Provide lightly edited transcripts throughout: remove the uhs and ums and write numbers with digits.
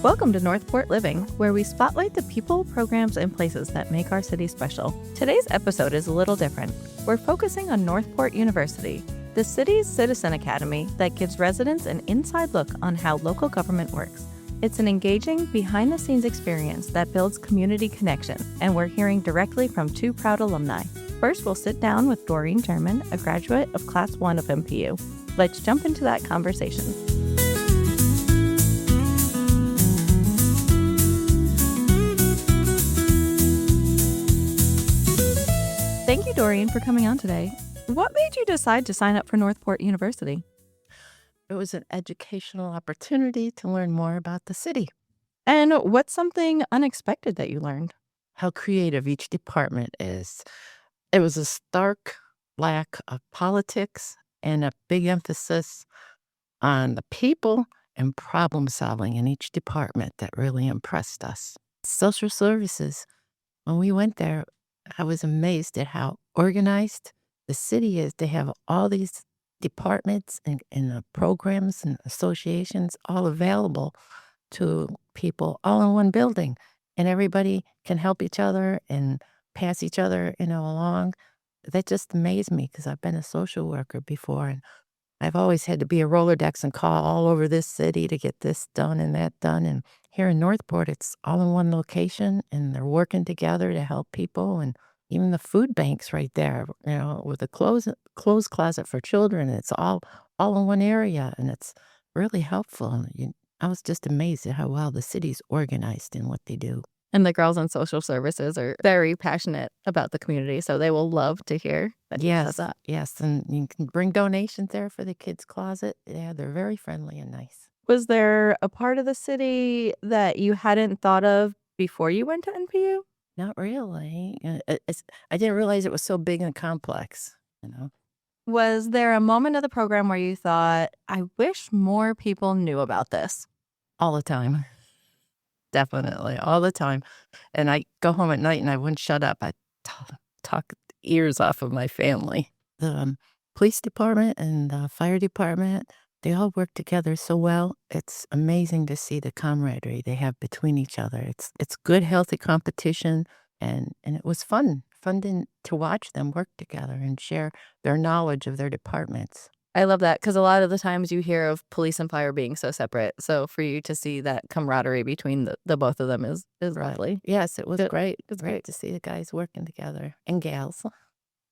Welcome to Northport Living, where we spotlight the people, programs, and places that make our city special. Today's episode is a little different. We're focusing on Northport University, the city's citizen academy that gives residents an inside look on how local government works. It's an engaging, behind-the-scenes experience that builds community connection, and we're hearing directly from two proud alumni. First, we'll sit down with Doreen German, a graduate of Class 1 of NPU. Let's jump into that conversation. Thank you, Doreen, for coming on today. What made you decide to sign up for Northport University? It was an educational opportunity to learn more about the city. And what's something unexpected that you learned? How creative each department is. It was a stark lack of politics and a big emphasis on the people and problem solving in each department that really impressed us. Social services, when we went there, I was amazed at how organized the city is. They have all these departments and programs and associations all available to people all in one building. And everybody can help each other and pass each other, along. That just amazed me because I've been a social worker before. And I've always had to be a Rolodex and call all over this city to get this done and that done. And here in Northport, it's all in one location, and they're working together to help people. And even the food banks right there, with a clothes closet for children, it's all in one area, and it's really helpful. I was just amazed at how well the city's organized in what they do. And the girls in social services are very passionate about the community, so they will love to hear that you said that. Yes, and you can bring donations there for the kids' closet. Yeah, they're very friendly and nice. Was there a part of the city that you hadn't thought of before you went to NPU? Not really. I didn't realize it was so big and complex, Was there a moment of the program where you thought, I wish more people knew about this? All the time. Definitely, all the time. And I go home at night and I wouldn't shut up. I talk ears off of my family. The police department and the fire department, they all work together so well. It's amazing to see the camaraderie they have between each other. It's good, healthy competition, and it was fun to watch them work together and share their knowledge of their departments. I love that because a lot of the times you hear of police and fire being so separate. So for you to see that camaraderie between the both of them is lovely. Yes, it was great. It was great to see the guys working together and gals.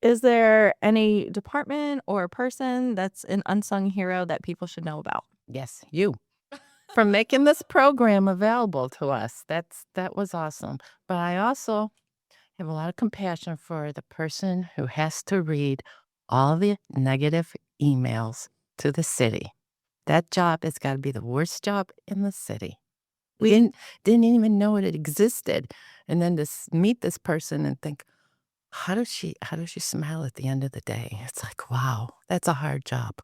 Is there any department or person that's an unsung hero that people should know about? Yes, you. For making this program available to us. That was awesome. But I also have a lot of compassion for the person who has to read all the negative emails to the city. That job has got to be the worst job in the city. We didn't even know it existed. And then to meet this person and think, how does she smile at the end of the day? It's like, wow, that's a hard job.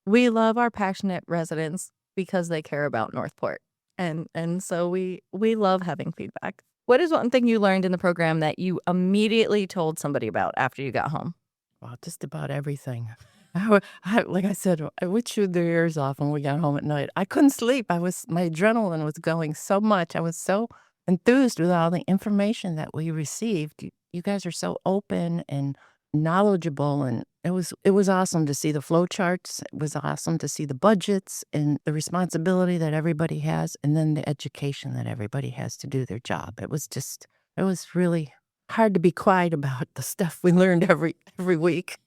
We love our passionate residents because they care about Northport. And so we love having feedback. What is one thing you learned in the program that you immediately told somebody about after you got home? Well, just about everything. Like I said, I would shoot their ears off when we got home at night. I couldn't sleep. My adrenaline was going so much. I was so enthused with all the information that we received. You guys are so open and knowledgeable, and it was awesome to see the flow charts. It was awesome to see the budgets and the responsibility that everybody has, and then the education that everybody has to do their job. It was really hard to be quiet about the stuff we learned every week.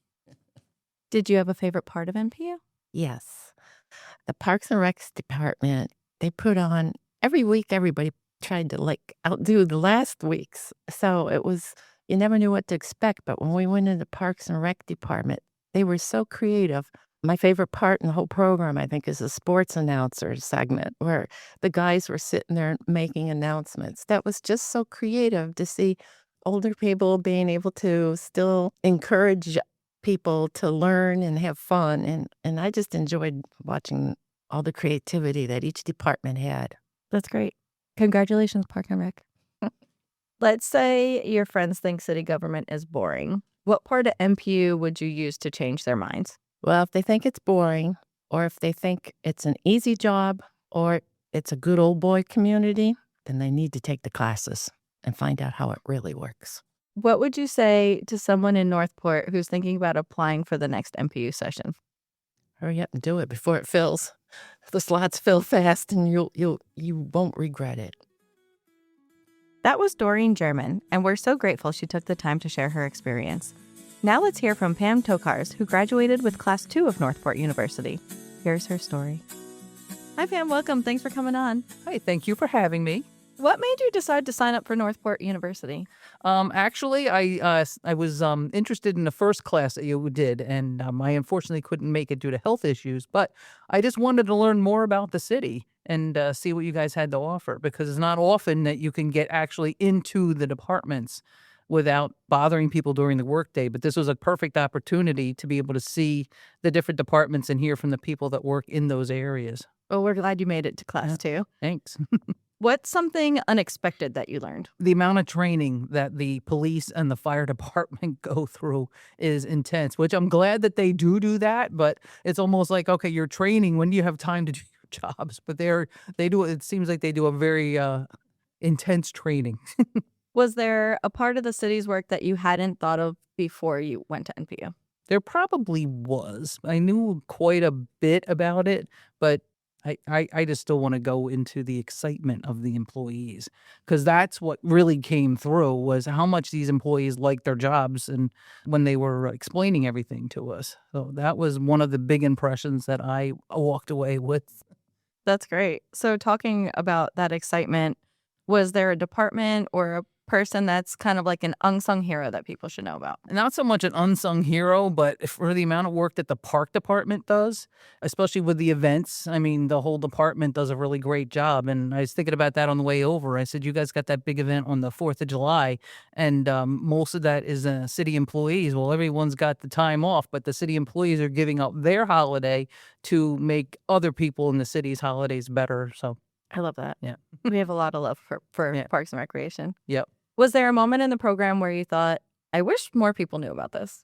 Did you have a favorite part of NPU? Yes. The Parks and Recs department, they put on, every week everybody tried to outdo the last week's. So it was, you never knew what to expect. But when we went into the Parks and Rec department, they were so creative. My favorite part in the whole program, I think, is the sports announcer segment where the guys were sitting there making announcements. That was just so creative to see older people being able to still encourage people to learn and have fun. And I just enjoyed watching all the creativity that each department had. That's great. Congratulations, Park and Rec. Let's say your friends think city government is boring. What part of NPU would you use to change their minds? Well, if they think it's boring, or if they think it's an easy job, or it's a good old boy community, then they need to take the classes and find out how it really works. What would you say to someone in Northport who's thinking about applying for the next NPU session? Hurry up and do it before it fills. The slots fill fast, and you won't regret it. That was Doreen German, and we're so grateful she took the time to share her experience. Now let's hear from Pam Tokarz, who graduated with Class 2 of Northport University. Here's her story. Hi, Pam. Welcome. Thanks for coming on. Hi, thank you for having me. What made you decide to sign up for Northport University? Actually, I was interested in the first class that you did, and I unfortunately couldn't make it due to health issues. But I just wanted to learn more about the city and see what you guys had to offer, because it's not often that you can get actually into the departments without bothering people during the workday. But this was a perfect opportunity to be able to see the different departments and hear from the people that work in those areas. Well, we're glad you made it to Class 2. Thanks. What's something unexpected that you learned? The amount of training that the police and the fire department go through is intense, which I'm glad that they do that. But it's almost like, okay, you're training. When do you have time to do your jobs? But they do. It seems like they do a very intense training. Was there a part of the city's work that you hadn't thought of before you went to NPU? There probably was. I knew quite a bit about it, but I just still want to go into the excitement of the employees, because that's what really came through, was how much these employees liked their jobs and when they were explaining everything to us. So that was one of the big impressions that I walked away with. That's great. So talking about that excitement, was there a department or a person that's kind of like an unsung hero that people should know about? Not so much an unsung hero, but for the amount of work that the park department does, especially with the events. I mean, the whole department does a really great job. And I was thinking about that on the way over. I said, you guys got that big event on the 4th of July, and most of that is city employees. Well, everyone's got the time off, but the city employees are giving up their holiday to make other people in the city's holidays better. So I love that. yeah. We have a lot of love for Yeah. Parks and Recreation. Yep. Was there a moment in the program where you thought, I wish more people knew about this?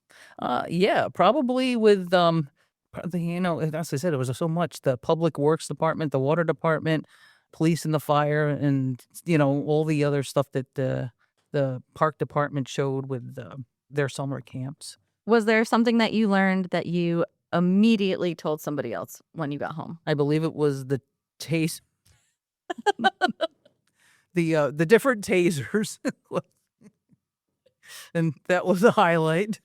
Yeah, probably with as I said, it was so much. The public works department, the water department, police and the fire, and all the other stuff that the park department showed with their summer camps. Was there something that you learned that you immediately told somebody else when you got home? I believe it was the taste. The different tasers, and that was a highlight.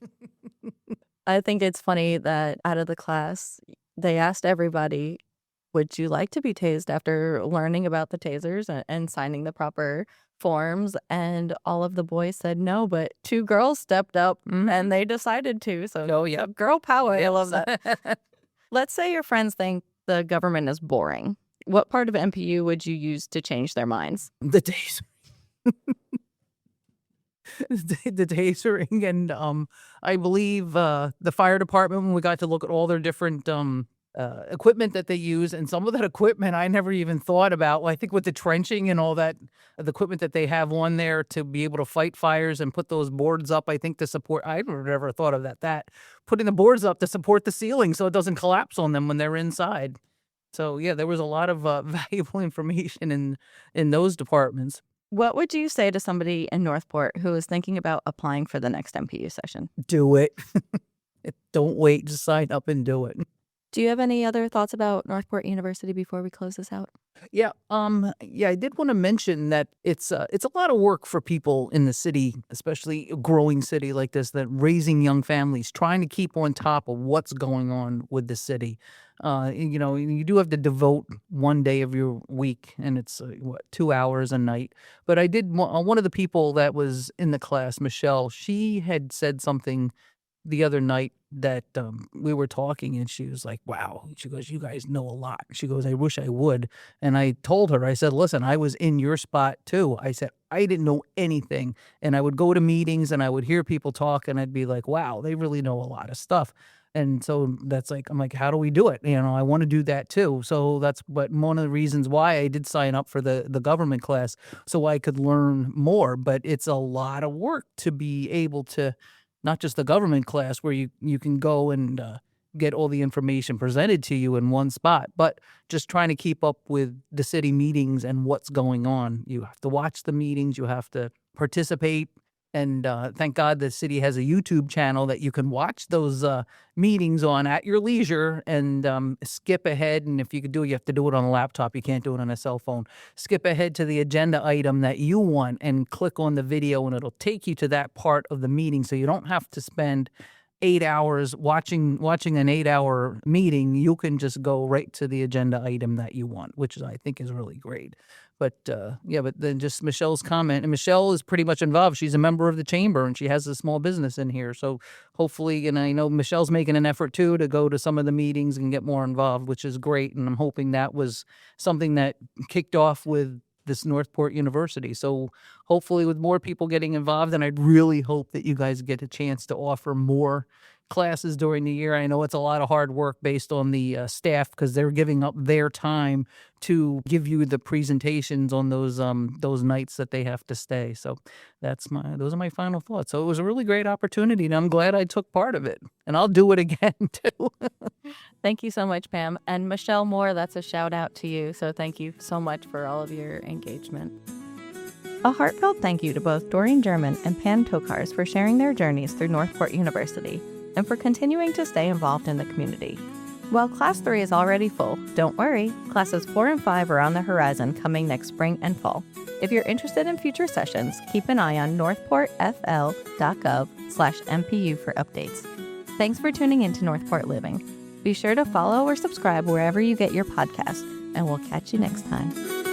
I think it's funny that out of the class, they asked everybody, would you like to be tased, after learning about the tasers and signing the proper forms? And all of the boys said no, but 2 girls stepped up and they decided to. So Oh, yeah. girl power. I love that. Let's say your friends think the government is boring. What part of NPU would you use to change their minds? The taser. The tasering, and I believe the fire department, when we got to look at all their different equipment that they use, and some of that equipment I never even thought about. Well, I think with the trenching and all that, the equipment that they have on there to be able to fight fires and put those boards up, I think to support. I never thought of that. Putting the boards up to support the ceiling so it doesn't collapse on them when they're inside. So yeah, there was a lot of valuable information in those departments. What would you say to somebody in Northport who is thinking about applying for the next NPU session? Do it. Don't wait. Just sign up and do it. Do you have any other thoughts about Northport University before we close this out? Yeah. I did want to mention that it's a lot of work for people in the city, especially a growing city like this, that raising young families, trying to keep on top of what's going on with the city. You do have to devote one day of your week, and it's 2 hours a night. But I did one of the people that was in the class, Michelle, she had said something the other night that we were talking, and she was like, wow. She goes, you guys know a lot. She goes, I wish I would. And I told her, I said, listen, I was in your spot too. I said, I didn't know anything. And I would go to meetings and I would hear people talk, and I'd be like, wow, they really know a lot of stuff. And so I'm like, how do we do it? I want to do that too. So that's one of the reasons why I did sign up for the government class, so I could learn more. But it's a lot of work to be able to, not just the government class where you can go and get all the information presented to you in one spot, but just trying to keep up with the city meetings and what's going on. You have to watch the meetings, you have to participate. And thank God the city has a YouTube channel that you can watch those meetings on at your leisure and skip ahead. And if you could do it, you have to do it on a laptop. You can't do it on a cell phone. Skip ahead to the agenda item that you want and click on the video, and it'll take you to that part of the meeting. So you don't have to spend 8 hours watching an 8-hour meeting. You can just go right to the agenda item that you want, which I think is really great. But but then just Michelle's comment, and Michelle is pretty much involved. She's a member of the chamber and she has a small business in here. So hopefully, and I know Michelle's making an effort too to go to some of the meetings and get more involved, which is great. And I'm hoping that was something that kicked off with this Northport University. So hopefully with more people getting involved, and I'd really hope that you guys get a chance to offer more classes during the year. I know it's a lot of hard work based on the staff because they're giving up their time to give you the presentations on those nights that they have to stay. So those are my final thoughts. So it was a really great opportunity, and I'm glad I took part of it, and I'll do it again too. Thank you so much, Pam. And Michelle Moore, that's a shout out to you. So thank you so much for all of your engagement. A heartfelt thank you to both Doreen German and Pam Tokarz for sharing their journeys through Northport University and for continuing to stay involved in the community. While Class 3 is already full, don't worry, Classes 4 and 5 are on the horizon coming next spring and fall. If you're interested in future sessions, keep an eye on northportfl.gov/MPU for updates. Thanks for tuning in to Northport Living. Be sure to follow or subscribe wherever you get your podcast, and we'll catch you next time.